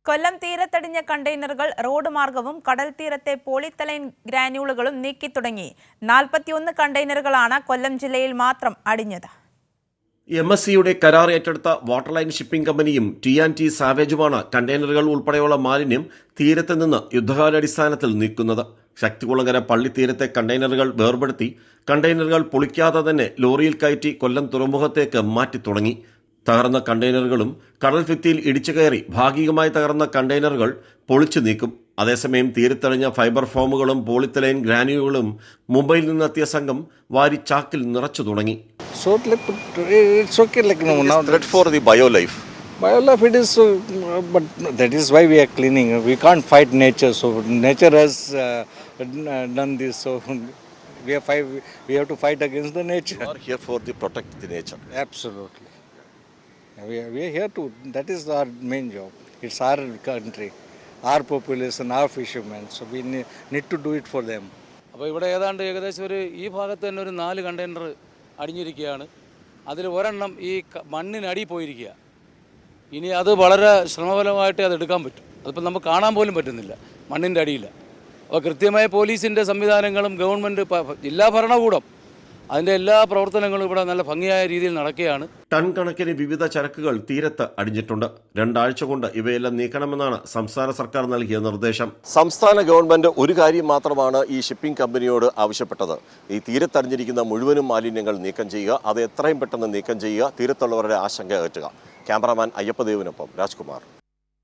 കൊല്ലം തീരത്തടിഞ്ഞ കണ്ടെയ്നറുകൾ road മാർഗവും കടൽ തീരത്തെ പോളിത്തലൈൻ ഗ്രാന്യൂളുകളും നീക്കി തുടങ്ങി. 41 കണ്ടെയ്നറുകളാണ് കൊല്ലം ജില്ലയിൽ മാത്രം അടിഞ്ഞത്. MSCയുടെ കരാർ ഏറ്റെടുത്ത വാട്ടർലൈൻ ഷിപ്പിംഗ് കമ്പനിയും T&T സാവേജുമാണ് കണ്ടെയ്നറുകൾ ഉൾപ്പെടെയുള്ള മാലിന്യം തീരത്ത് നിന്ന് യുദ്ധകാലാടിസ്ഥാനത്തിൽ നീക്കുന്നത്. ശക്തികുളങ്ങര പള്ളിത്തീരത്തെ കണ്ടെയ്നറുകൾ വേർപെടുത്തി കണ്ടെയ്നറുകൾ പൊളിക്കാതെ തന്നെ ലോറിയിൽ കയറ്റി കൊല്ലം തുറമുഖത്തേക്ക് മാറ്റി തുടങ്ങി. തകർന്ന കണ്ടെയ്നറുകളും കടൽ ഭിത്തിയിൽ ഇടിച്ചു കയറി ഭാഗികമായി തകർന്ന കണ്ടെയ്നറുകൾ പൊളിച്ചു നീക്കും. അതേസമയം തീരത്തണിഞ്ഞ ഫൈബർ ഫോമുകളും പോളിത്തലൈൻ ഗ്രാനുകളും മുംബൈയിൽ നിന്നെത്തിയ സംഘം വാരി ചാക്കിൽ നിറച്ചു തുടങ്ങി. So it's okay, like no, now threat for the biolife. Biolife it is, but that is why we are cleaning. We can't fight nature, so nature has done this. So we have to fight against the nature. We are here for the protect the nature. Absolutely, we are here to. That is our main job. It's our country, our population, our fishermen. So we need to do it for them. അപ്പോൾ ഇവിടെ ഏതാണ്ട് ഏകദേശം ഈ ഭാഗത്ത് തന്നെ 4 container അടിഞ്ഞിരിക്കുകയാണ്. അതിൽ ഒരെണ്ണം ഈ മണ്ണിനടി പോയിരിക്കുക. ഇനി അത് വളരെ ശ്രമഫലമായിട്ട് അത് എടുക്കാൻ പറ്റും. അതിപ്പോൾ നമുക്ക് കാണാൻ പോലും പറ്റുന്നില്ല, മണ്ണിൻ്റെ അടിയില്ല. അപ്പോൾ കൃത്യമായ പോലീസിൻ്റെ സംവിധാനങ്ങളും ഗവൺമെൻറ് ജില്ലാ ഭരണകൂടം അതിൻ്റെ എല്ലാ പ്രവർത്തനങ്ങളും ഇവിടെ നല്ല ഭംഗിയായ രീതിയിൽ നടക്കുകയാണ്. ടൺ കണക്കിന് വിവിധ ചരക്കുകൾ തീരത്ത് അടിഞ്ഞിട്ടുണ്ട്. 2 ആഴ്ച കൊണ്ട് ഇവയെല്ലാം നീക്കണമെന്നാണ് സംസ്ഥാന സർക്കാർ നൽകിയ നിർദ്ദേശം. സംസ്ഥാന ഗവൺമെന്റ് ഒരു കാര്യം മാത്രമാണ് ഈ ഷിപ്പിംഗ് കമ്പനിയോട് ആവശ്യപ്പെട്ടത്. ഈ തീരത്തടിഞ്ഞിരിക്കുന്ന മുഴുവനും മാലിന്യങ്ങൾ നീക്കം ചെയ്യുക, അത് എത്രയും പെട്ടെന്ന് നീക്കം ചെയ്യുക, തീരത്തുള്ളവരുടെ ആശങ്ക അകറ്റുക. ക്യാമറാമാൻ അയ്യപ്പദേവിനൊപ്പം രാജ്കുമാർ.